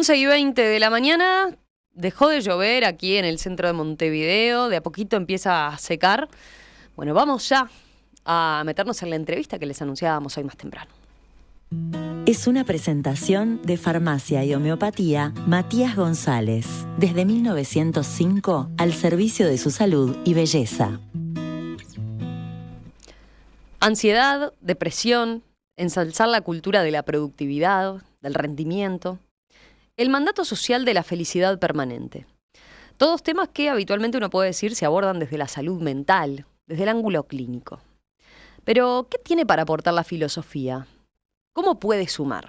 11:20 de la mañana, dejó de llover aquí en el centro de Montevideo, de a poquito empieza a secar. Bueno, vamos ya a meternos en la entrevista que les anunciábamos hoy más temprano. Es una presentación de Farmacia y Homeopatía Matías González, desde 1905 al servicio de su salud y belleza. Ansiedad, depresión, ensalzar la cultura de la productividad, del rendimiento, el mandato social de la felicidad permanente. Todos temas que habitualmente uno puede decir se abordan desde la salud mental, desde el ángulo clínico. Pero, ¿qué tiene para aportar la filosofía? ¿Cómo puede sumar?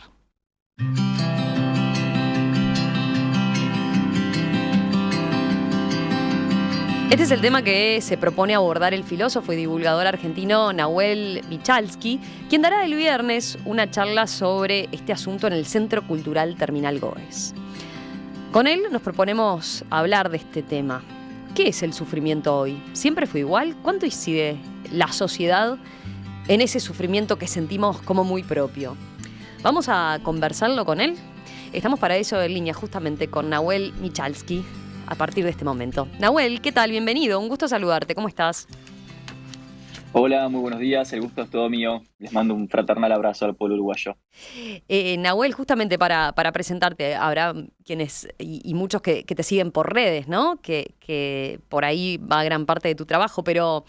Este es el tema que se propone abordar el filósofo y divulgador argentino Nahuel Michalski, quien dará el viernes una charla sobre este asunto en el Centro Cultural Terminal Goes. Con él nos proponemos hablar de este tema. ¿Qué es el sufrimiento hoy? ¿Siempre fue igual? ¿Cuánto incide la sociedad en ese sufrimiento que sentimos como muy propio? Vamos a conversarlo con él. Estamos para eso en línea justamente con Nahuel Michalski a partir de este momento. Nahuel, ¿qué tal? Bienvenido, un gusto saludarte. ¿Cómo estás? Hola, muy buenos días, el gusto es todo mío. Les mando un fraternal abrazo al pueblo uruguayo. Nahuel, justamente para presentarte, habrá quienes y muchos que te siguen por redes, ¿no? Que por ahí va gran parte de tu trabajo, pero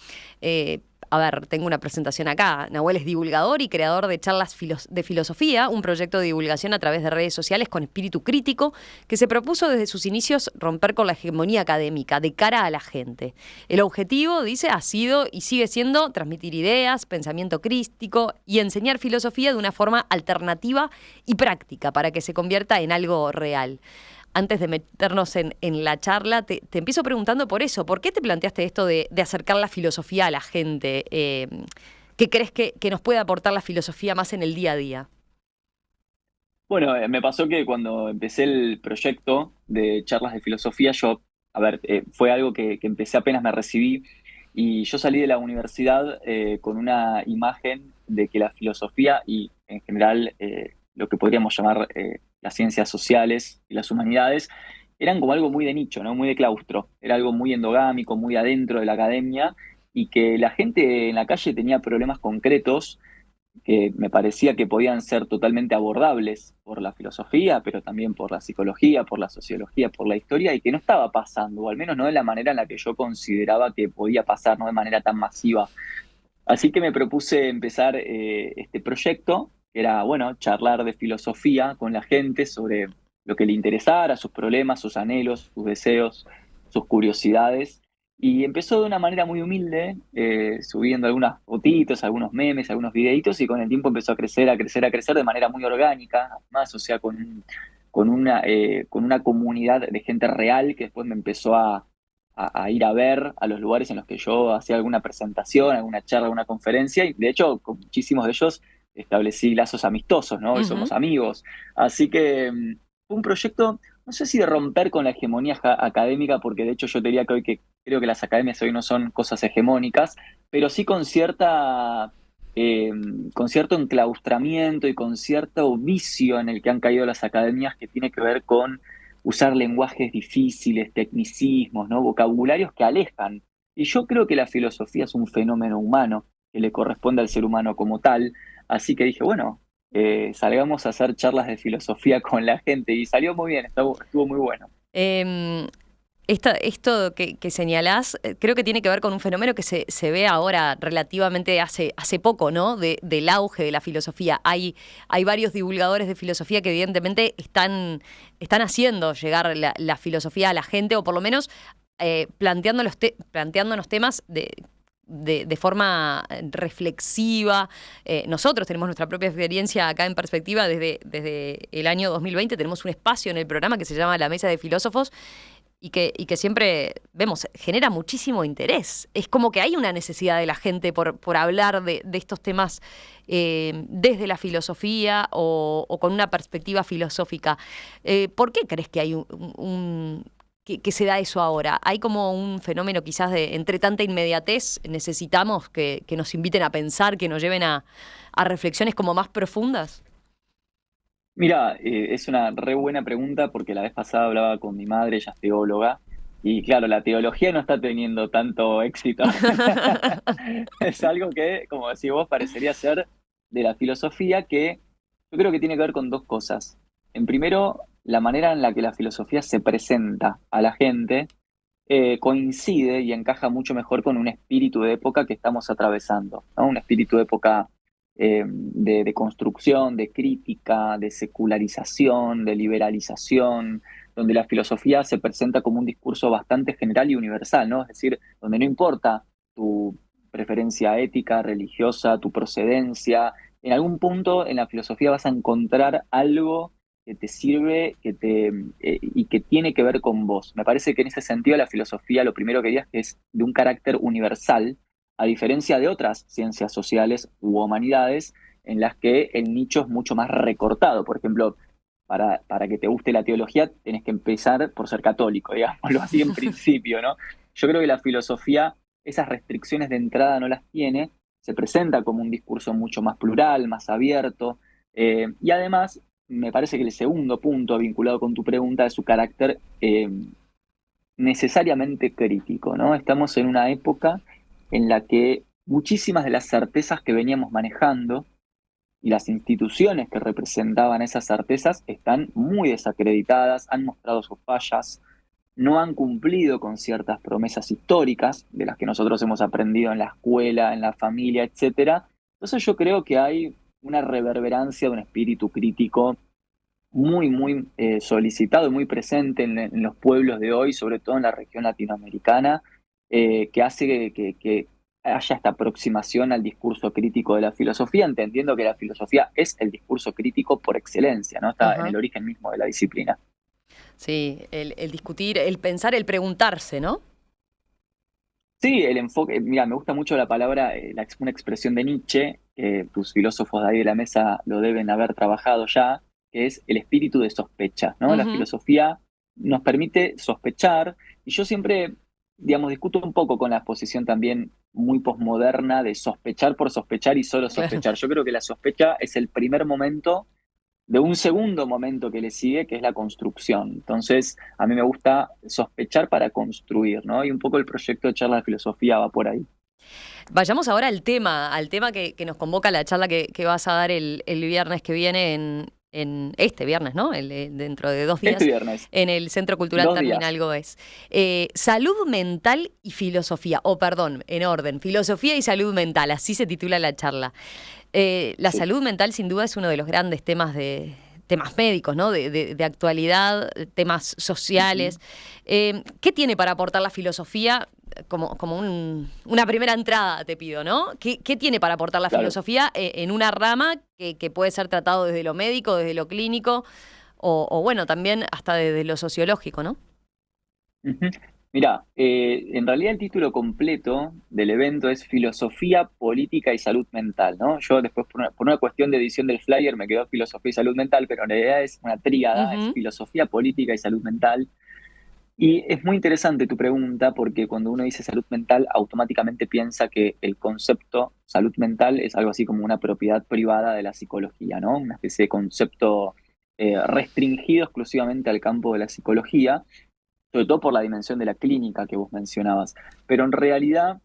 a ver, tengo una presentación acá. Nahuel es divulgador y creador de charlas de filosofía, un proyecto de divulgación a través de redes sociales con espíritu crítico que se propuso desde sus inicios romper con la hegemonía académica de cara a la gente. El objetivo, dice, ha sido y sigue siendo transmitir ideas, pensamiento crítico y enseñar filosofía de una forma alternativa y práctica para que se convierta en algo real. Antes de meternos en la charla, te empiezo preguntando por eso. ¿Por qué te planteaste esto de acercar la filosofía a la gente? ¿Qué crees que nos puede aportar la filosofía más en el día a día? Bueno, me pasó que cuando empecé el proyecto de charlas de filosofía, fue algo que empecé apenas me recibí y yo salí de la universidad con una imagen de que la filosofía y en general lo que podríamos llamar las ciencias sociales y las humanidades eran como algo muy de nicho, ¿no? Muy de claustro, era algo muy endogámico, muy adentro de la academia y que la gente en la calle tenía problemas concretos que me parecía que podían ser totalmente abordables por la filosofía, pero también por la psicología, por la sociología, por la historia, y que no estaba pasando, o al menos no de la manera en la que yo consideraba que podía pasar, no de manera tan masiva. Así que me propuse empezar este proyecto, que era, bueno, charlar de filosofía con la gente sobre lo que le interesara, sus problemas, sus anhelos, sus deseos, sus curiosidades. Y empezó de una manera muy humilde, subiendo algunas fotitos, algunos memes, algunos videitos, y con el tiempo empezó a crecer, a crecer, a crecer de manera muy orgánica, más, o sea, con una comunidad de gente real que después me empezó a ir a ver a los lugares en los que yo hacía alguna presentación, alguna charla, alguna conferencia, y de hecho con muchísimos de ellos establecí lazos amistosos, ¿no? Hoy somos amigos. Así que fue un proyecto, no sé si de romper con la hegemonía académica, porque de hecho yo diría que hoy que creo que las academias hoy no son cosas hegemónicas, pero sí eh, con cierto enclaustramiento y con cierto vicio en el que han caído las academias que tiene que ver con usar lenguajes difíciles, tecnicismos, ¿no? Vocabularios que alejan. Y yo creo que la filosofía es un fenómeno humano que le corresponde al ser humano como tal. Así que dije, bueno, salgamos a hacer charlas de filosofía con la gente. Y salió muy bien, estuvo muy bueno. Eh, Esto que señalás, creo que tiene que ver con un fenómeno que se ve ahora relativamente hace poco, ¿no? Del auge de la filosofía. Hay varios divulgadores de filosofía que evidentemente están haciendo llegar la filosofía a la gente, o por lo menos planteándonos temas de forma reflexiva. Nosotros tenemos nuestra propia experiencia acá en Perspectiva desde el año 2020. Tenemos un espacio en el programa que se llama La Mesa de Filósofos, y que siempre vemos, genera muchísimo interés. Es como que hay una necesidad de la gente por hablar de estos temas desde la filosofía o con una perspectiva filosófica. ¿Por qué crees que hay que se da eso ahora? ¿Hay como un fenómeno quizás de, entre tanta inmediatez, necesitamos que nos inviten a pensar, que nos lleven a reflexiones como más profundas? Mira, es una re buena pregunta porque la vez pasada hablaba con mi madre, ella es teóloga, y claro, la teología no está teniendo tanto éxito. Es algo que, como decís vos, parecería ser de la filosofía que yo creo que tiene que ver con dos cosas. En primero, la manera en la que la filosofía se presenta a la gente coincide y encaja mucho mejor con un espíritu de época que estamos atravesando, ¿no? Un espíritu de época de construcción, de crítica, de secularización, de liberalización, donde la filosofía se presenta como un discurso bastante general y universal, ¿no? Es decir, donde no importa tu preferencia ética, religiosa, tu procedencia, en algún punto en la filosofía vas a encontrar algo que te sirve y que tiene que ver con vos. Me parece que en ese sentido la filosofía lo primero que diría es que es de un carácter universal, a diferencia de otras ciencias sociales u humanidades en las que el nicho es mucho más recortado. Por ejemplo, para que te guste la teología, tenés que empezar por ser católico, digámoslo así en principio, ¿no? Yo creo que la filosofía esas restricciones de entrada no las tiene, se presenta como un discurso mucho más plural, más abierto, y además me parece que el segundo punto vinculado con tu pregunta es su carácter necesariamente crítico, ¿no? Estamos en una época en la que muchísimas de las certezas que veníamos manejando y las instituciones que representaban esas certezas están muy desacreditadas, han mostrado sus fallas, no han cumplido con ciertas promesas históricas de las que nosotros hemos aprendido en la escuela, en la familia, etcétera. Entonces yo creo que hay una reverberancia de un espíritu crítico muy solicitado y muy presente en los pueblos de hoy, sobre todo en la región latinoamericana, que hace que haya esta aproximación al discurso crítico de la filosofía, entendiendo que la filosofía es el discurso crítico por excelencia, ¿no? Está en Ajá. el origen mismo de la disciplina. Sí, el discutir, el pensar, el preguntarse, ¿no? Sí, el enfoque, mira, me gusta mucho la palabra, una expresión de Nietzsche, que tus filósofos de ahí de la mesa lo deben haber trabajado ya, que es el espíritu de sospecha, ¿no? La Ujú. filosofía nos permite sospechar, y yo siempre, digamos, discuto un poco con la posición también muy posmoderna de sospechar por sospechar y solo Claro. sospechar. Yo creo que la sospecha es el primer momento de un segundo momento que le sigue, que es la construcción. Entonces, a mí me gusta sospechar para construir, ¿no? Y un poco el proyecto de charla de filosofía va por ahí. Vayamos ahora al tema que nos convoca a la charla que vas a dar el viernes que viene en este viernes, ¿no? Dentro de 2 días, Este viernes, en el Centro Cultural 2 días. Terminal Goes. Salud mental y filosofía, o perdón, en orden, filosofía y salud mental, así se titula la charla. La Sí. salud mental sin duda es uno de los grandes temas médicos, ¿no? De actualidad, temas Ujú. sociales. ¿Qué tiene para aportar la filosofía? Como una primera entrada, te pido, ¿no? ¿Qué tiene para aportar la Claro. filosofía en una rama que puede ser tratado desde lo médico, desde lo clínico, o bueno, también hasta desde lo sociológico, ¿no? Ujú. Mirá, en realidad el título completo del evento es Filosofía, Política y Salud Mental, ¿no? Yo después, por una cuestión de edición del flyer, me quedó Filosofía y Salud Mental, pero en realidad es una tríada, es Ujú. Filosofía, Política y Salud Mental. Y es muy interesante tu pregunta porque cuando uno dice salud mental, automáticamente piensa que el concepto salud mental es algo así como una propiedad privada de la psicología, ¿no? Una especie de concepto restringido exclusivamente al campo de la psicología, sobre todo por la dimensión de la clínica que vos mencionabas. Pero en realidad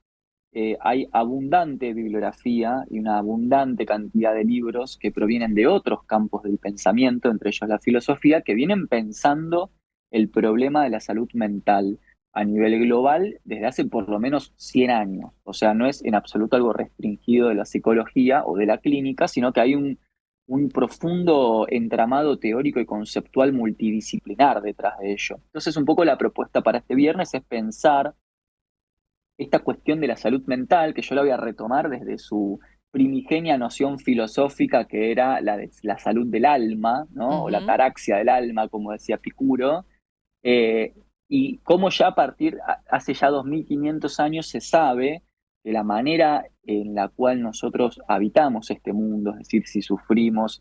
hay abundante bibliografía y una abundante cantidad de libros que provienen de otros campos del pensamiento, entre ellos la filosofía, que vienen pensando el problema de la salud mental a nivel global desde hace por lo menos 100 años. O sea, no es en absoluto algo restringido de la psicología o de la clínica, sino que hay un profundo entramado teórico y conceptual multidisciplinar detrás de ello. Entonces, un poco la propuesta para este viernes es pensar esta cuestión de la salud mental, que yo la voy a retomar desde su primigenia noción filosófica, que era la de la salud del alma, ¿no? O la Ujú. ataraxia del alma, como decía Epicuro, eh, y cómo ya a partir, hace ya 2500 años se sabe que la manera en la cual nosotros habitamos este mundo, es decir, si sufrimos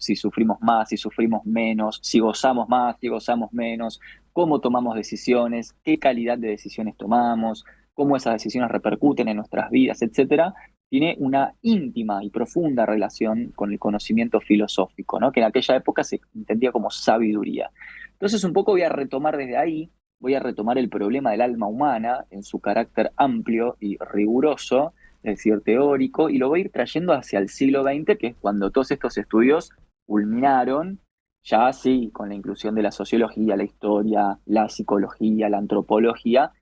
más, si sufrimos menos, si gozamos más, si gozamos menos, cómo tomamos decisiones, qué calidad de decisiones tomamos, cómo esas decisiones repercuten en nuestras vidas, etcétera, tiene una íntima y profunda relación con el conocimiento filosófico, ¿no? Que en aquella época se entendía como sabiduría. Entonces, un poco voy a retomar desde ahí, voy a retomar el problema del alma humana en su carácter amplio y riguroso, es decir, teórico, y lo voy a ir trayendo hacia el siglo XX, que es cuando todos estos estudios culminaron, ya sí, con la inclusión de la sociología, la historia, la psicología, la antropología,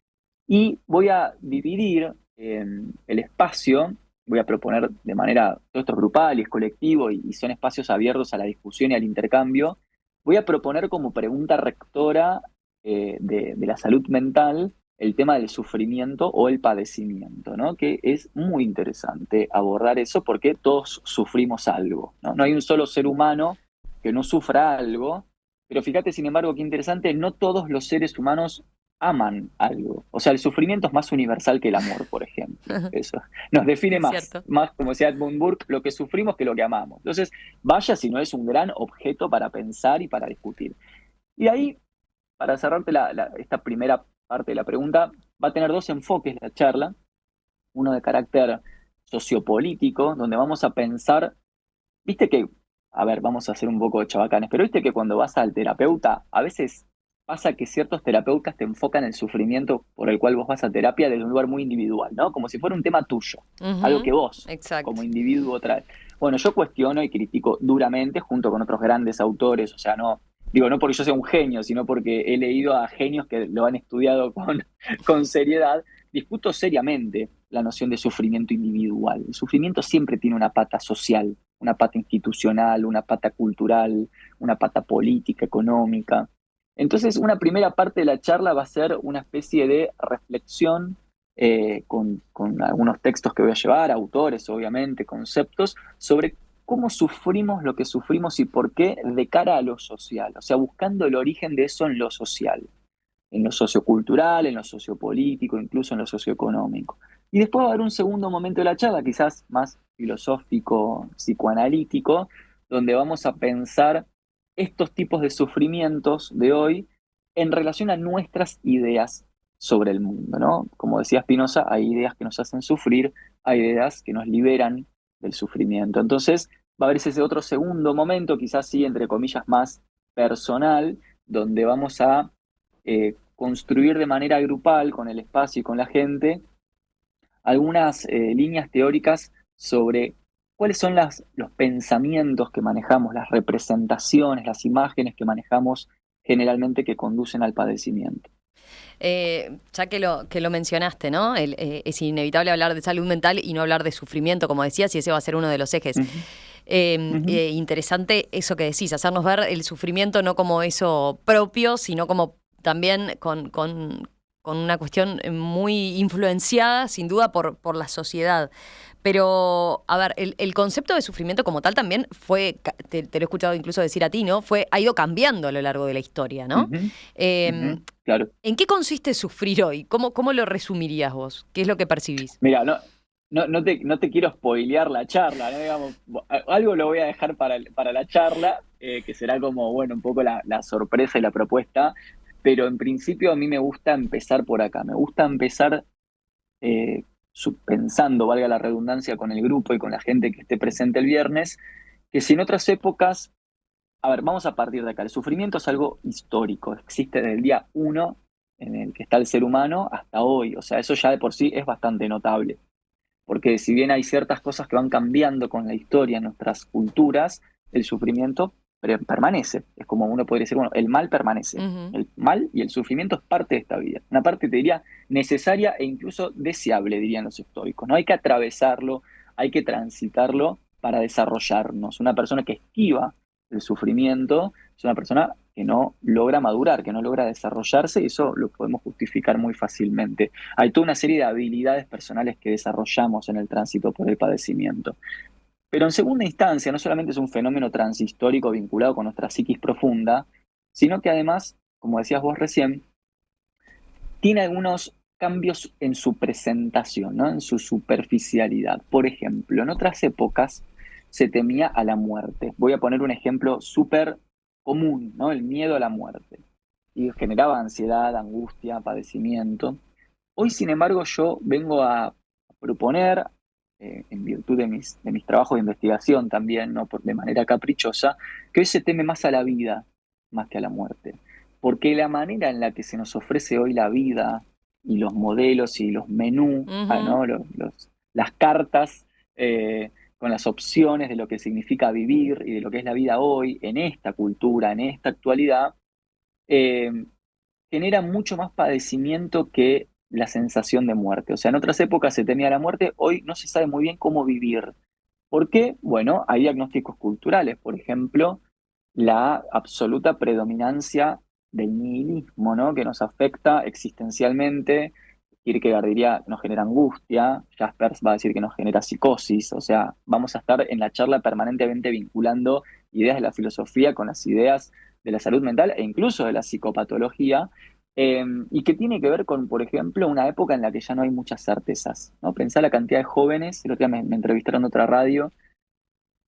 y voy a dividir el espacio, voy a proponer de manera, todo esto es grupal y es colectivo y son espacios abiertos a la discusión y al intercambio, voy a proponer como pregunta rectora de la salud mental el tema del sufrimiento o el padecimiento, ¿no? Que es muy interesante abordar eso porque todos sufrimos algo, ¿no? No hay un solo ser humano que no sufra algo, pero fíjate, sin embargo, qué interesante, no todos los seres humanos aman algo. O sea, el sufrimiento es más universal que el amor, por ejemplo. Eso nos define Es más, cierto. más como decía Edmund Burke, lo que sufrimos que lo que amamos. Entonces, vaya si no es un gran objeto para pensar y para discutir. Y ahí, para cerrarte esta primera parte de la pregunta, va a tener dos enfoques la charla, uno de carácter sociopolítico, donde vamos a pensar, viste que, a ver, vamos a hacer un poco de chabacanes, pero viste que cuando vas al terapeuta, a veces pasa que ciertos terapeutas te enfocan el sufrimiento por el cual vos vas a terapia desde un lugar muy individual, ¿no? Como si fuera un tema tuyo, algo que Ujú, vos, exacto. como individuo, traes. Bueno, yo cuestiono y critico duramente junto con otros grandes autores, o sea, no, digo, no porque yo sea un genio, sino porque he leído a genios que lo han estudiado con seriedad, discuto seriamente la noción de sufrimiento individual. El sufrimiento siempre tiene una pata social, una pata institucional, una pata cultural, una pata política, económica. Entonces, una primera parte de la charla va a ser una especie de reflexión con algunos textos que voy a llevar, autores, obviamente, conceptos, sobre cómo sufrimos lo que sufrimos y por qué de cara a lo social, o sea, buscando el origen de eso en lo sociocultural, en lo sociopolítico, incluso en lo socioeconómico. Y después va a haber un segundo momento de la charla, quizás más filosófico, psicoanalítico, donde vamos a pensar estos tipos de sufrimientos de hoy en relación a nuestras ideas sobre el mundo, ¿no? Como decía Spinoza, hay ideas que nos hacen sufrir, hay ideas que nos liberan del sufrimiento. Entonces, va a haber ese otro segundo momento, quizás sí, entre comillas, más personal, donde vamos a construir de manera grupal con el espacio y con la gente algunas líneas teóricas sobre cuáles son los pensamientos que manejamos, las representaciones, las imágenes que manejamos generalmente que conducen al padecimiento. Ya que lo mencionaste, ¿no? Es inevitable hablar de salud mental y no hablar de sufrimiento, como decías, y ese va a ser uno de los ejes. Ujú, ujú. Interesante eso que decís, hacernos ver el sufrimiento no como eso propio, sino como también con una cuestión muy influenciada, sin duda, por la sociedad. Pero, a ver, el concepto de sufrimiento como tal también te lo he escuchado incluso decir a ti, ¿no? Ha ido cambiando a lo largo de la historia, ¿no? Ujú, Eh, ujú, claro. ¿En qué consiste sufrir hoy? ¿Cómo lo resumirías vos? ¿Qué es lo que percibís? Mira, no te quiero spoilear la charla, ¿no? Digamos, algo lo voy a dejar para la charla, que será como, bueno, un poco la sorpresa y la propuesta, pero en principio a mí me gusta empezar por acá, me gusta empezar pensando, valga la redundancia, con el grupo y con la gente que esté presente el viernes, que si en otras épocas, a ver, vamos a partir de acá, el sufrimiento es algo histórico, existe desde el día uno en el que está el ser humano hasta hoy, o sea, eso ya de por sí es bastante notable porque si bien hay ciertas cosas que van cambiando con la historia en nuestras culturas, el sufrimiento permanece. Es como uno podría decir, bueno, el mal permanece. Ujú. El mal y el sufrimiento es parte de esta vida. Una parte, te diría, necesaria e incluso deseable, dirían los estoicos. No hay que atravesarlo, hay que transitarlo para desarrollarnos. Una persona que esquiva el sufrimiento es una persona que no logra madurar, que no logra desarrollarse, y eso lo podemos justificar muy fácilmente. Hay toda una serie de habilidades personales que desarrollamos en el tránsito por el padecimiento. Pero en segunda instancia, no solamente es un fenómeno transhistórico vinculado con nuestra psiquis profunda, sino que además, como decías vos recién, tiene algunos cambios en su presentación, ¿no? En su superficialidad. Por ejemplo, en otras épocas se temía a la muerte. Voy a poner un ejemplo súper común, ¿no? El miedo a la muerte. Y generaba ansiedad, angustia, padecimiento. Hoy, sin embargo, yo vengo a proponer en virtud de mis trabajos de investigación también, no de manera caprichosa, que hoy se teme más a la vida más que a la muerte. Porque la manera en la que se nos ofrece hoy la vida y los modelos y los menús, Ujú. ¿no? Las cartas con las opciones de lo que significa vivir y de lo que es la vida hoy, en esta cultura, en esta actualidad, eh, genera mucho más padecimiento que la sensación de muerte. O sea, en otras épocas se temía la muerte, hoy no se sabe muy bien cómo vivir. ¿Por qué? Bueno, hay diagnósticos culturales, por ejemplo, la absoluta predominancia del nihilismo, ¿no? Que nos afecta existencialmente. Kierkegaard diría nos genera angustia, Jaspers va a decir que nos genera psicosis, o sea, vamos a estar en la charla permanentemente vinculando ideas de la filosofía con las ideas de la salud mental e incluso de la psicopatología, y que tiene que ver con, por ejemplo, una época en la que ya no hay muchas certezas, ¿no? Pensá la cantidad de jóvenes, el otro día me entrevistaron en otra radio,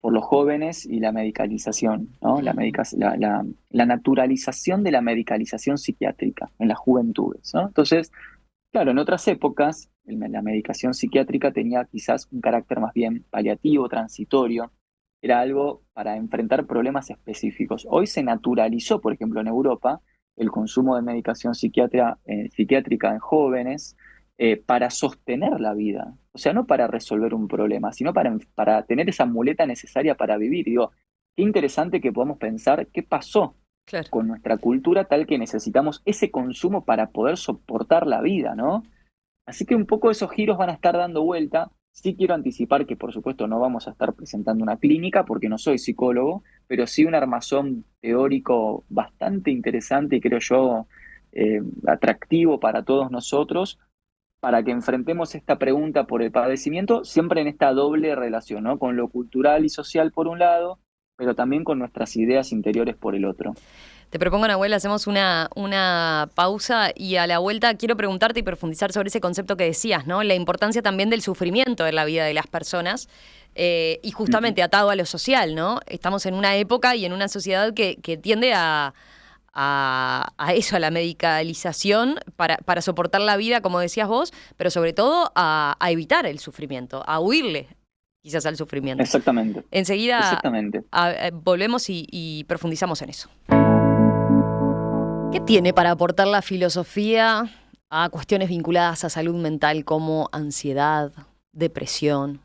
por los jóvenes y la medicalización, ¿no? Mm. La naturalización de la medicalización psiquiátrica en las juventudes, ¿no? Entonces, claro, en otras épocas la medicación psiquiátrica tenía quizás un carácter más bien paliativo, transitorio, era algo para enfrentar problemas específicos. Hoy se naturalizó, por ejemplo, en Europa, el consumo de medicación psiquiátrica en jóvenes para sostener la vida. O sea, no para resolver un problema, sino para tener esa muleta necesaria para vivir. Digo, qué interesante que podamos pensar qué pasó Claro. con nuestra cultura tal que necesitamos ese consumo para poder soportar la vida, ¿no? Así que un poco esos giros van a estar dando vuelta. Sí quiero anticipar que por supuesto no vamos a estar presentando una clínica porque no soy psicólogo, pero sí un armazón teórico bastante interesante y creo yo atractivo para todos nosotros para que enfrentemos esta pregunta por el padecimiento, siempre en esta doble relación, ¿no? Con lo cultural y social por un lado, pero también con nuestras ideas interiores por el otro. Te propongo, Nahuel, hacemos una pausa y a la vuelta quiero preguntarte y profundizar sobre ese concepto que decías, ¿no? La importancia también del sufrimiento en la vida de las personas y Ujú. justamente atado a lo social, ¿no? Estamos en una época y en una sociedad que tiende a eso, a la medicalización para soportar la vida, como decías vos, pero sobre todo a evitar el sufrimiento, a huirle quizás al sufrimiento. Exactamente, Enseguida exactamente. volvemos y profundizamos en eso. ¿Qué tiene para aportar la filosofía a cuestiones vinculadas a salud mental como ansiedad, depresión?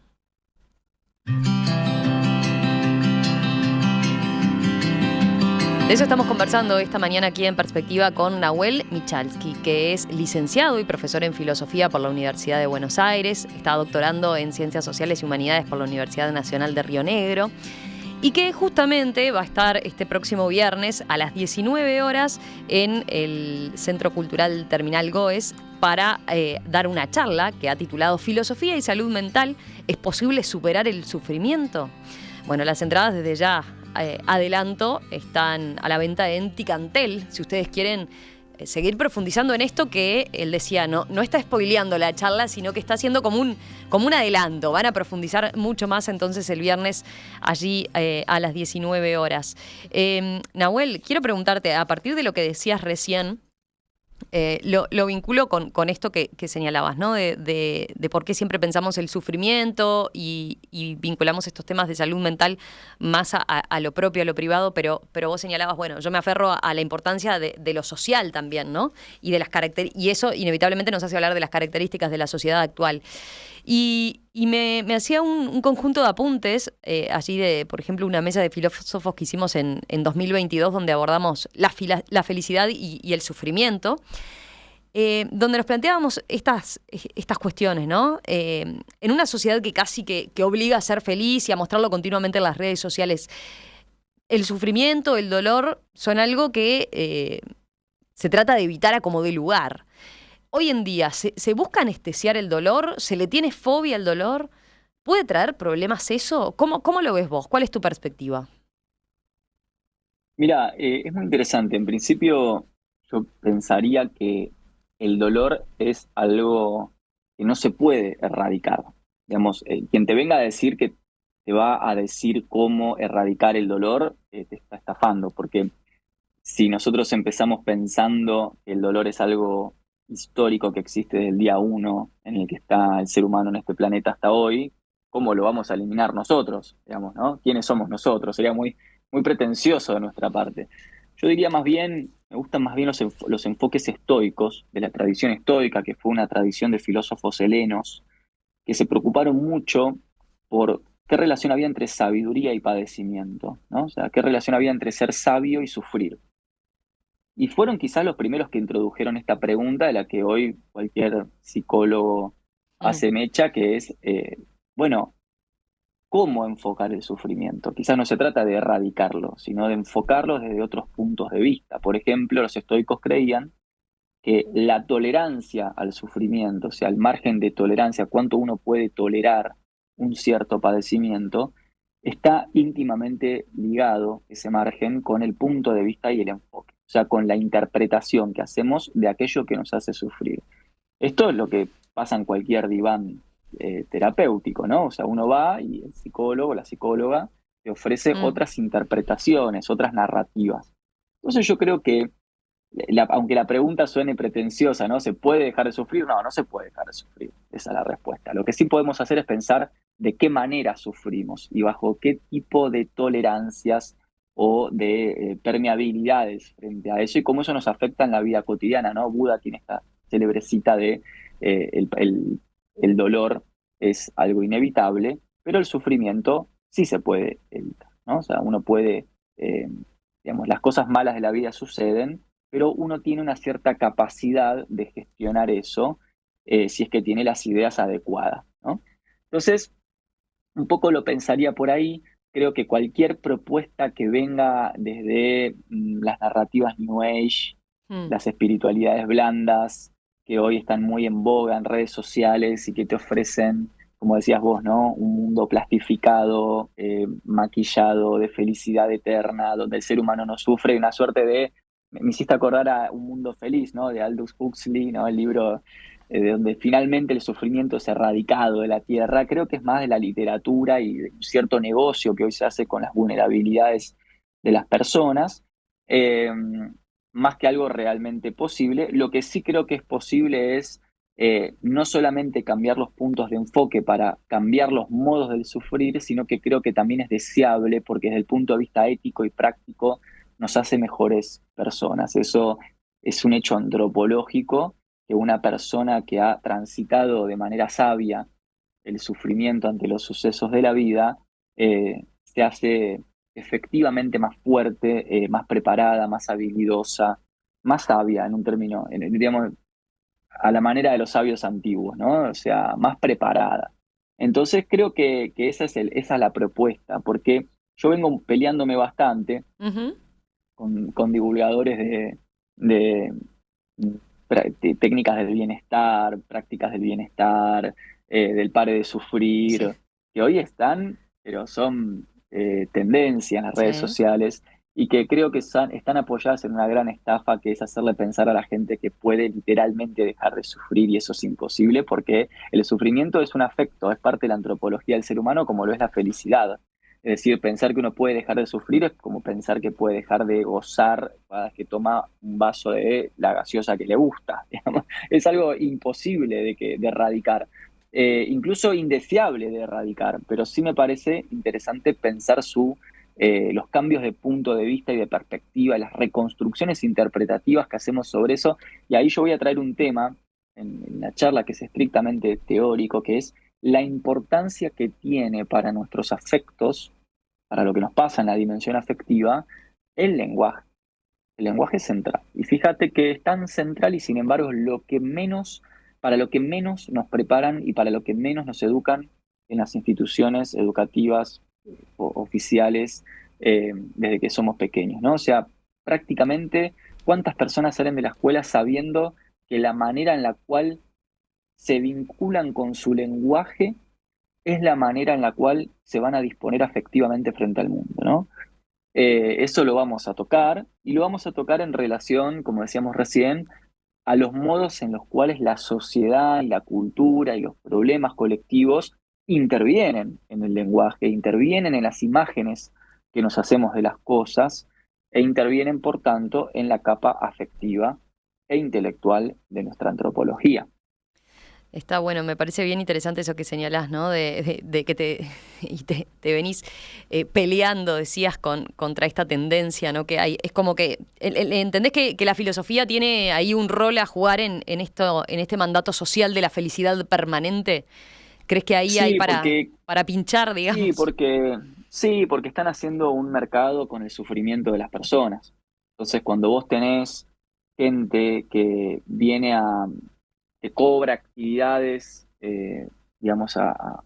De eso estamos conversando esta mañana aquí en Perspectiva con Nahuel Michalski, que es licenciado y profesor en filosofía por la Universidad de Buenos Aires, está doctorando en Ciencias Sociales y Humanidades por la Universidad Nacional de Río Negro y que justamente va a estar este próximo viernes a las 19 horas en el Centro Cultural Terminal Goes para dar una charla que ha titulado Filosofía y Salud Mental, ¿es posible superar el sufrimiento? Bueno, las entradas desde ya, adelanto, están a la venta en Ticantel, si ustedes quieren seguir profundizando en esto que él decía, no está spoileando la charla, sino que está haciendo como un adelanto. Van a profundizar mucho más entonces el viernes allí a las 19 horas. Nahuel, quiero preguntarte, a partir de lo que decías recién, lo vinculo con esto que señalabas, ¿no? De por qué siempre pensamos el sufrimiento y vinculamos estos temas de salud mental más a lo propio, a lo privado, pero vos señalabas, bueno, yo me aferro a la importancia de lo social también, ¿no? Y de las y eso inevitablemente nos hace hablar de las características de la sociedad actual. Y me hacía un conjunto de apuntes, allí de, por ejemplo, una mesa de filósofos que hicimos en 2022, donde abordamos la felicidad y el sufrimiento, donde nos planteábamos estas cuestiones, ¿no? En una sociedad que casi que obliga a ser feliz y a mostrarlo continuamente en las redes sociales, el sufrimiento, el dolor, son algo que se trata de evitar a como dé lugar. Hoy en día, ¿se busca anestesiar el dolor? ¿Se le tiene fobia al dolor? ¿Puede traer problemas eso? ¿Cómo lo ves vos? ¿Cuál es tu perspectiva? Mira, es muy interesante. En principio, yo pensaría que el dolor es algo que no se puede erradicar. Digamos, quien te venga a decir que te va a decir cómo erradicar el dolor, te está estafando, porque si nosotros empezamos pensando que el dolor es algo histórico que existe desde el día uno en el que está el ser humano en este planeta hasta hoy, ¿cómo lo vamos a eliminar nosotros? Digamos, ¿no? ¿Quiénes somos nosotros? Sería muy pretencioso de nuestra parte. Yo diría más bien, me gustan más bien los enfoques estoicos, de la tradición estoica, que fue una tradición de filósofos helenos, que se preocuparon mucho por qué relación había entre sabiduría y padecimiento, ¿no? O sea, qué relación había entre ser sabio y sufrir. Y fueron quizás los primeros que introdujeron esta pregunta de la que hoy cualquier psicólogo Mm, hace mecha, que es, bueno, ¿cómo enfocar el sufrimiento? Quizás no se trata de erradicarlo, sino de enfocarlo desde otros puntos de vista. Por ejemplo, los estoicos creían que la tolerancia al sufrimiento, o sea, el margen de tolerancia, cuánto uno puede tolerar un cierto padecimiento, está íntimamente ligado, ese margen, con el punto de vista y el enfoque, o sea, con la interpretación que hacemos de aquello que nos hace sufrir. Esto es lo que pasa en cualquier diván terapéutico, ¿no? O sea, uno va y el psicólogo, la psicóloga, te ofrece mm. otras interpretaciones, otras narrativas. Entonces yo creo que aunque la pregunta suene pretenciosa, ¿no? ¿Se puede dejar de sufrir? No, no se puede dejar de sufrir. Esa es la respuesta. Lo que sí podemos hacer es pensar de qué manera sufrimos y bajo qué tipo de tolerancias o de permeabilidades frente a eso y cómo eso nos afecta en la vida cotidiana, ¿no? Buda tiene esta célebre cita de el dolor es algo inevitable, pero el sufrimiento sí se puede evitar, ¿no? O sea, uno puede, eh, digamos, las cosas malas de la vida suceden, pero uno tiene una cierta capacidad de gestionar eso si es que tiene las ideas adecuadas, ¿no? Entonces, un poco lo pensaría por ahí. Creo que cualquier propuesta que venga desde las narrativas New Age, Mm. las espiritualidades blandas, que hoy están muy en boga en redes sociales y que te ofrecen, como decías vos, ¿no? Un mundo plastificado, maquillado, de felicidad eterna, donde el ser humano no sufre, y una suerte de... Me hiciste acordar a Un Mundo Feliz, ¿no? De Aldous Huxley, ¿no? El libro de donde finalmente el sufrimiento es erradicado de la tierra. Creo que es más de la literatura y de un cierto negocio que hoy se hace con las vulnerabilidades de las personas, eh, más que algo realmente posible. Lo que sí creo que es posible es no solamente cambiar los puntos de enfoque para cambiar los modos del sufrir, sino que creo que también es deseable porque desde el punto de vista ético y práctico nos hace mejores personas. Eso es un hecho antropológico, que una persona que ha transitado de manera sabia el sufrimiento ante los sucesos de la vida, se hace efectivamente más fuerte, más preparada, más habilidosa, más sabia en un término, digamos, a la manera de los sabios antiguos, ¿no? O sea, más preparada. Entonces creo que esa es la propuesta, porque yo vengo peleándome bastante Ujú. con divulgadores de técnicas del bienestar, prácticas del bienestar, del pare de Sí, sufrir, que hoy están, pero son tendencia en las redes sí. sociales y que creo que están apoyadas en una gran estafa que es hacerle pensar a la gente que puede literalmente dejar de sufrir y eso es imposible porque el sufrimiento es un afecto, es parte de la antropología del ser humano como lo es la felicidad. Es decir, pensar que uno puede dejar de sufrir es como pensar que puede dejar de gozar cada vez que toma un vaso de la gaseosa que le gusta. Digamos. Es algo imposible de erradicar, incluso indeseable de erradicar, pero sí me parece interesante pensar los cambios de punto de vista y de perspectiva, las reconstrucciones interpretativas que hacemos sobre eso. Y ahí yo voy a traer un tema en la charla que es estrictamente teórico, que es la importancia que tiene para nuestros afectos, para lo que nos pasa en la dimensión afectiva, el lenguaje. El lenguaje es central. Y fíjate que es tan central y sin embargo es lo que menos, para lo que menos nos preparan y para lo que menos nos educan en las instituciones educativas oficiales desde que somos pequeños, ¿no? O sea, prácticamente, ¿cuántas personas salen de la escuela sabiendo que la manera en la cual se vinculan con su lenguaje es la manera en la cual se van a disponer afectivamente frente al mundo, ¿no? Eso lo vamos a tocar y lo vamos a tocar en relación, como decíamos recién, a los modos en los cuales la sociedad y la cultura y los problemas colectivos intervienen en el lenguaje, intervienen en las imágenes que nos hacemos de las cosas e intervienen, por tanto, en la capa afectiva e intelectual de nuestra antropología. Está bueno, me parece bien interesante eso que señalás, ¿no? De que te venís peleando, decías, contra esta tendencia, ¿no? Que hay. Es como que ¿entendés que la filosofía tiene ahí un rol a jugar en esto, en este mandato social de la felicidad permanente? ¿Crees que ahí hay Sí, porque para pinchar, Sí, digamos? porque, sí, porque están haciendo un mercado con el sufrimiento de las personas. Entonces, cuando vos tenés gente que viene que cobra actividades, digamos,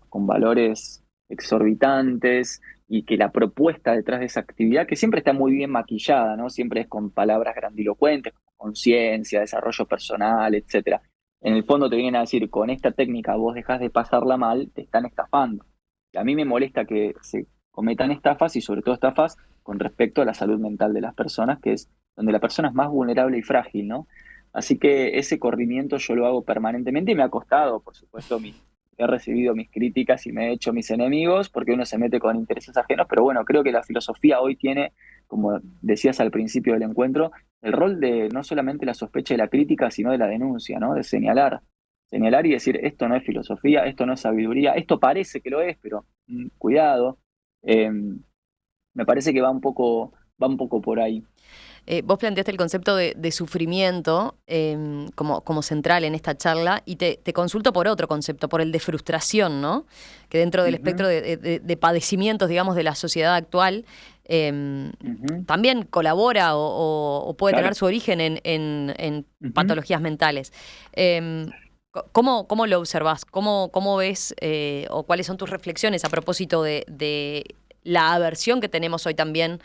con valores exorbitantes y que la propuesta detrás de esa actividad, que siempre está muy bien maquillada, ¿no? Siempre es con palabras grandilocuentes, como conciencia, desarrollo personal, etcétera. En el fondo te vienen a decir, con esta técnica vos dejás de pasarla mal, te están estafando. Y a mí me molesta que se cometan estafas y sobre todo estafas con respecto a la salud mental de las personas, que es donde la persona es más vulnerable y frágil, ¿no? Así que ese corrimiento yo lo hago permanentemente y me ha costado, por supuesto, he recibido mis críticas y me he hecho mis enemigos porque uno se mete con intereses ajenos, pero bueno, creo que la filosofía hoy tiene, como decías al principio del encuentro, el rol de no solamente la sospecha y la crítica, sino de la denuncia, ¿no? De señalar y decir, esto no es filosofía, esto no es sabiduría, esto parece que lo es, pero cuidado. Eh, Me parece que va un poco por ahí. Vos planteaste el concepto de sufrimiento como central en esta charla y te consulto por otro concepto, por el de frustración, ¿no? Que dentro del espectro Ujú, de padecimientos, digamos, de la sociedad actual, ujú, también colabora o puede tener claro. su origen en Ujú, patologías mentales. ¿Cómo lo observás? ¿Cómo ves o cuáles son tus reflexiones a propósito de la aversión que tenemos hoy también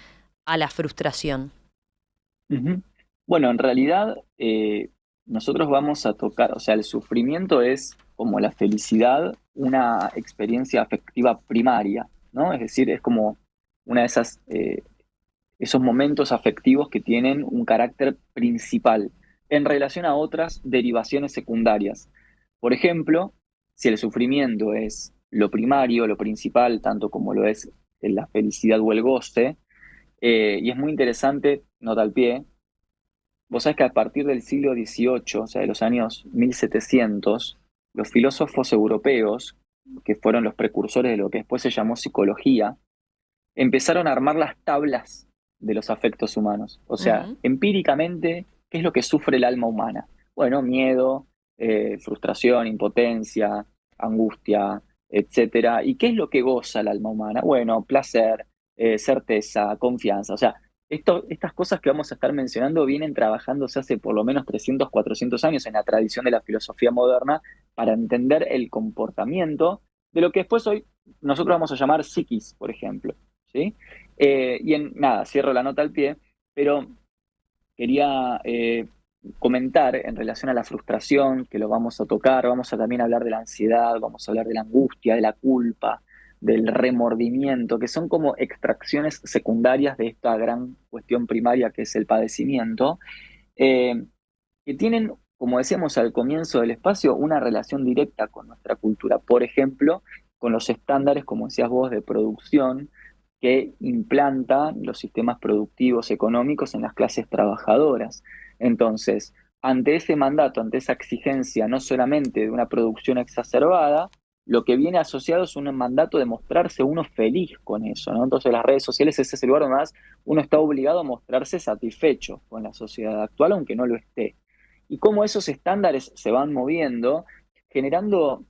a la frustración? ujú. Bueno, en realidad nosotros vamos a tocar, o sea, el sufrimiento es como la felicidad, una experiencia afectiva primaria, ¿no? Es decir, es como una de esos momentos afectivos que tienen un carácter principal en relación a otras derivaciones secundarias. Por ejemplo, si el sufrimiento es lo primario, lo principal, tanto como lo es la felicidad o el goce, y es muy interesante, nota al pie, vos sabés que a partir del siglo XVIII, o sea, de los años 1700, los filósofos europeos, que fueron los precursores de lo que después se llamó psicología, empezaron a armar las tablas de los afectos humanos. O sea, Ujú. empíricamente, ¿qué es lo que sufre el alma humana? Bueno, miedo, frustración, impotencia, angustia, etcétera. ¿Y qué es lo que goza el alma humana? Bueno, placer, certeza, confianza. O sea, estas cosas que vamos a estar mencionando vienen trabajándose hace por lo menos 300, 400 años en la tradición de la filosofía moderna para entender el comportamiento de lo que después hoy nosotros vamos a llamar psiquis, por ejemplo. ¿Sí? Nada, cierro la nota al pie, pero quería comentar en relación a la frustración, que lo vamos a tocar, vamos a también hablar de la ansiedad, vamos a hablar de la angustia, de la culpa, del remordimiento, que son como extracciones secundarias de esta gran cuestión primaria que es el padecimiento, eh, que tienen, como decíamos al comienzo del espacio, una relación directa con nuestra cultura. Por ejemplo, con los estándares, como decías vos, de producción que implantan los sistemas productivos económicos en las clases trabajadoras. Entonces, ante ese mandato, ante esa exigencia no solamente de una producción exacerbada, lo que viene asociado es un mandato de mostrarse uno feliz con eso, ¿no? Entonces las redes sociales es ese lugar donde más uno está obligado a mostrarse satisfecho con la sociedad actual, aunque no lo esté. Y cómo esos estándares se van moviendo, generando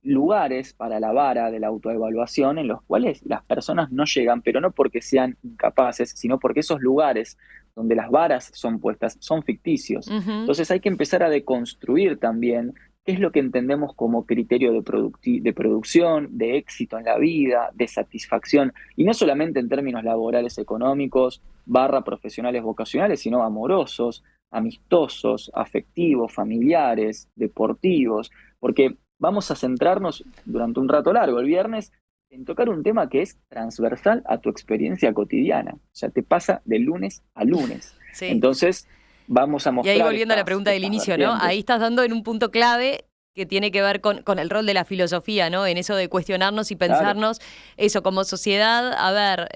lugares para la vara de la autoevaluación en los cuales las personas no llegan, pero no porque sean incapaces, sino porque esos lugares donde las varas son puestas son ficticios. Ujú. Entonces hay que empezar a deconstruir también qué es lo que entendemos como criterio de producción, de éxito en la vida, de satisfacción, y no solamente en términos laborales, económicos, barra profesionales, vocacionales, sino amorosos, amistosos, afectivos, familiares, deportivos, porque vamos a centrarnos durante un rato largo, el viernes, en tocar un tema que es transversal a tu experiencia cotidiana. O sea, te pasa de lunes a lunes. Sí. Entonces, vamos a Y ahí mostrar volviendo a la pregunta del estas inicio, ¿no? Ahí vertientes. estás dando en un punto clave que tiene que ver con el rol de la filosofía, ¿no? En eso de cuestionarnos y Claro. pensarnos, eso, como sociedad, a ver,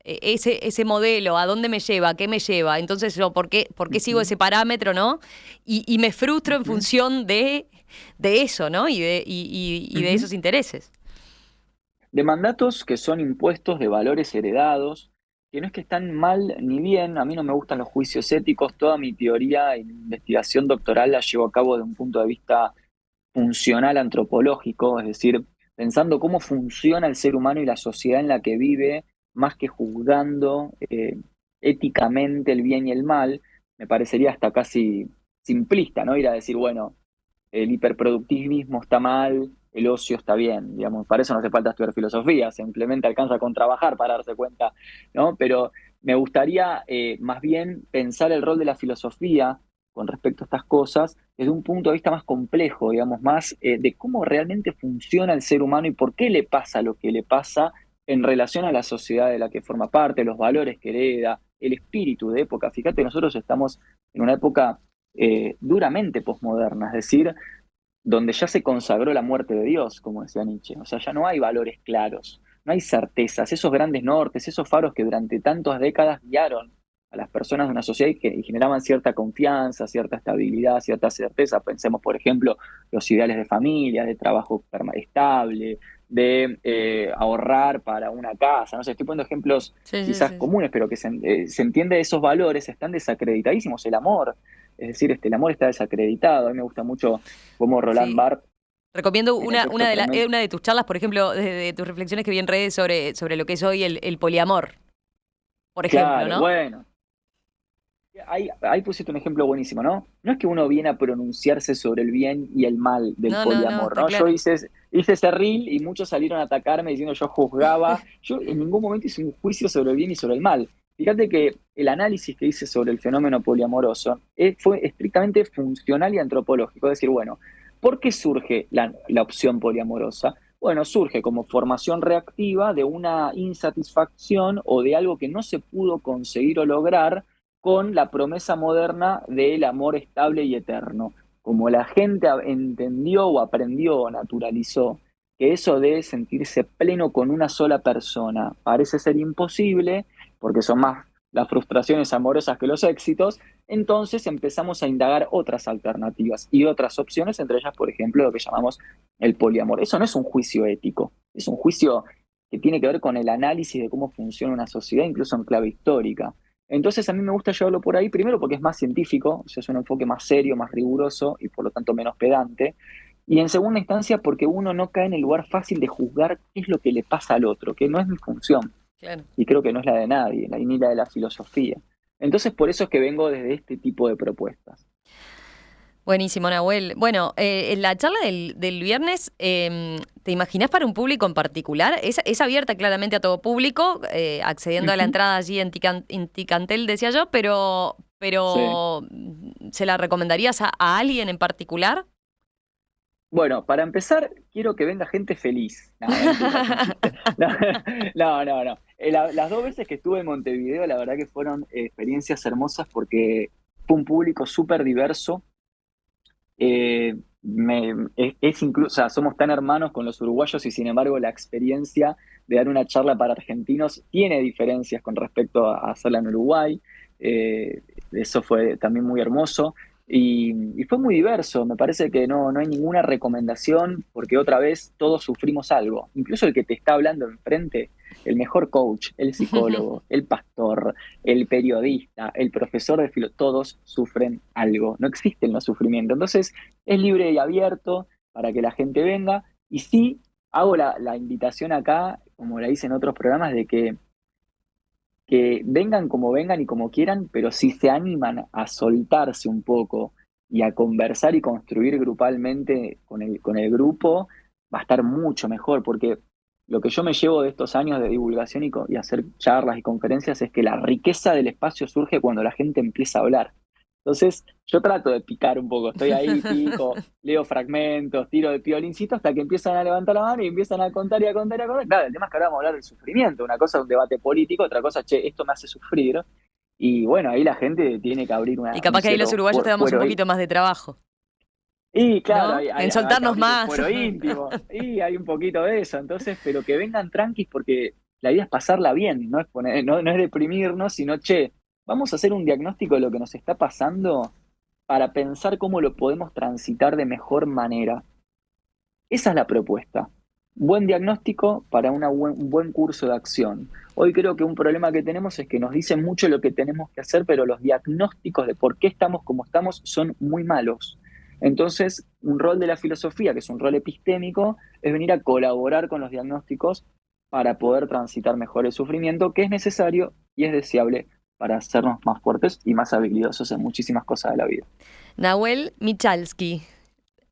ese modelo, ¿a dónde me lleva? ¿A qué me lleva? Entonces, yo, ¿por qué sigo Ujú, ese parámetro, no? Y me frustro en ujú, función de eso, ¿no? Y de ujú. esos intereses. De mandatos que son impuestos, de valores heredados, que no es que están mal ni bien, a mí no me gustan los juicios éticos, toda mi teoría y mi investigación doctoral la llevo a cabo de un punto de vista funcional antropológico, es decir, pensando cómo funciona el ser humano y la sociedad en la que vive, más que juzgando éticamente el bien y el mal, me parecería hasta casi simplista, ¿no? Ir a decir, bueno, el hiperproductivismo está mal, el ocio está bien, digamos, para eso no hace falta estudiar filosofía, simplemente alcanza con trabajar para darse cuenta, ¿no? Pero me gustaría más bien pensar el rol de la filosofía con respecto a estas cosas desde un punto de vista más complejo, digamos, más de cómo realmente funciona el ser humano y por qué le pasa lo que le pasa en relación a la sociedad de la que forma parte, los valores que hereda, el espíritu de época. Fíjate, nosotros estamos en una época duramente posmoderna, es decir, donde ya se consagró la muerte de Dios, como decía Nietzsche. O sea, ya no hay valores claros, no hay certezas, esos grandes nortes, esos faros que durante tantas décadas guiaron a las personas de una sociedad y generaban cierta confianza, cierta estabilidad, cierta certeza. Pensemos, por ejemplo, los ideales de familia, de trabajo estable, de ahorrar para una casa. No sé, estoy poniendo ejemplos Sí, sí, quizás sí, sí. comunes, pero que se entiende esos valores, están desacreditadísimos. El amor, es decir, el amor está desacreditado. A mí me gusta mucho cómo Roland Sí. Barthes, Recomiendo en el texto fragmento, una de tus charlas, por ejemplo, de tus reflexiones que vi en redes sobre lo que es hoy el poliamor, por ejemplo, claro, ¿no? bueno, ahí pusiste un ejemplo buenísimo, ¿no? No es que uno viene a pronunciarse sobre el bien y el mal del No, no, no, poliamor, está ¿no? Yo claro. hice ese reel y muchos salieron a atacarme diciendo yo juzgaba. Yo en ningún momento hice un juicio sobre el bien y sobre el mal. Fíjate que el análisis que hice sobre el fenómeno poliamoroso fue estrictamente funcional y antropológico. Es decir, bueno, ¿por qué surge la opción poliamorosa? Bueno, surge como formación reactiva de una insatisfacción o de algo que no se pudo conseguir o lograr con la promesa moderna del amor estable y eterno. Como la gente entendió o aprendió o naturalizó que eso de sentirse pleno con una sola persona parece ser imposible, porque son más las frustraciones amorosas que los éxitos, entonces empezamos a indagar otras alternativas y otras opciones, entre ellas, por ejemplo, lo que llamamos el poliamor. Eso no es un juicio ético, es un juicio que tiene que ver con el análisis de cómo funciona una sociedad, incluso en clave histórica. Entonces a mí me gusta llevarlo por ahí, primero porque es más científico, o sea, es un enfoque más serio, más riguroso y por lo tanto menos pedante. Y en segunda instancia porque uno no cae en el lugar fácil de juzgar qué es lo que le pasa al otro, que no es mi función Claro. y creo que no es la de nadie, ni la de la filosofía. Entonces por eso es que vengo desde este tipo de propuestas. Buenísimo, Nahuel. Bueno, en la charla del viernes, ¿te imaginás para un público en particular? Es abierta claramente a todo público, accediendo a la Ujú. entrada allí en Ticantel, decía yo, Sí. pero ¿se la recomendarías a alguien en particular? Bueno, para empezar, quiero que venga gente feliz. No, mentira, es un chiste. No, no, no. No. Las dos veces que estuve en Montevideo, la verdad que fueron experiencias hermosas porque fue un público súper diverso. Es incluso, o sea, somos tan hermanos con los uruguayos y sin embargo la experiencia de dar una charla para argentinos tiene diferencias con respecto a hacerla en Uruguay. Eso fue también muy hermoso y fue muy diverso. Me parece que no hay ninguna recomendación porque otra vez todos sufrimos algo. Incluso el que te está hablando enfrente, el mejor coach, el psicólogo, el pastor, el periodista, el profesor de filo, todos sufren algo. No existe el no sufrimiento. Entonces, es libre y abierto para que la gente venga. Y sí, hago la invitación acá, como la hice en otros programas, de que vengan como vengan y como quieran, pero si se animan a soltarse un poco y a conversar y construir grupalmente con el grupo, va a estar mucho mejor, porque lo que yo me llevo de estos años de divulgación y hacer charlas y conferencias es que la riqueza del espacio surge cuando la gente empieza a hablar. Entonces, yo trato de picar un poco, estoy ahí, pico, leo fragmentos, tiro de piolincito hasta que empiezan a levantar la mano y empiezan a contar y a contar y a contar. Claro, el tema es que ahora vamos a hablar del sufrimiento, una cosa es un debate político, otra cosa, che, esto me hace sufrir. Y bueno, ahí la gente tiene que abrir Y un capaz que ahí los cierto uruguayos te damos un fuero. poquito más de trabajo. Y claro, ¿no? En soltarnos capítulos más. fuero íntimo, y hay un poquito de eso, entonces, pero que vengan tranquis porque la idea es pasarla bien, no es no es deprimirnos, sino, che, vamos a hacer un diagnóstico de lo que nos está pasando para pensar cómo lo podemos transitar de mejor manera. Esa es la propuesta. Buen diagnóstico para un buen curso de acción. Hoy creo que un problema que tenemos es que nos dicen mucho lo que tenemos que hacer, pero los diagnósticos de por qué estamos como estamos son muy malos. Entonces, un rol de la filosofía, que es un rol epistémico, es venir a colaborar con los diagnósticos para poder transitar mejor el sufrimiento, que es necesario y es deseable para hacernos más fuertes y más habilidosos en muchísimas cosas de la vida. Nahuel Michalski,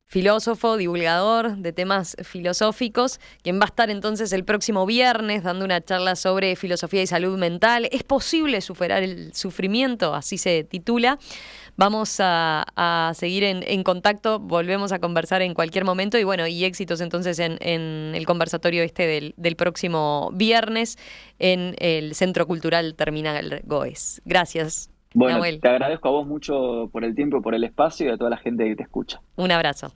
filósofo, divulgador de temas filosóficos, quien va a estar entonces el próximo viernes dando una charla sobre filosofía y salud mental. ¿Es posible superar el sufrimiento? Así se titula. Vamos a seguir en contacto, volvemos a conversar en cualquier momento y bueno, y éxitos entonces en el conversatorio del próximo viernes en el Centro Cultural Terminal Goes. Gracias, Bueno, Nahuel. te agradezco a vos mucho por el tiempo y por el espacio y a toda la gente que te escucha. Un abrazo.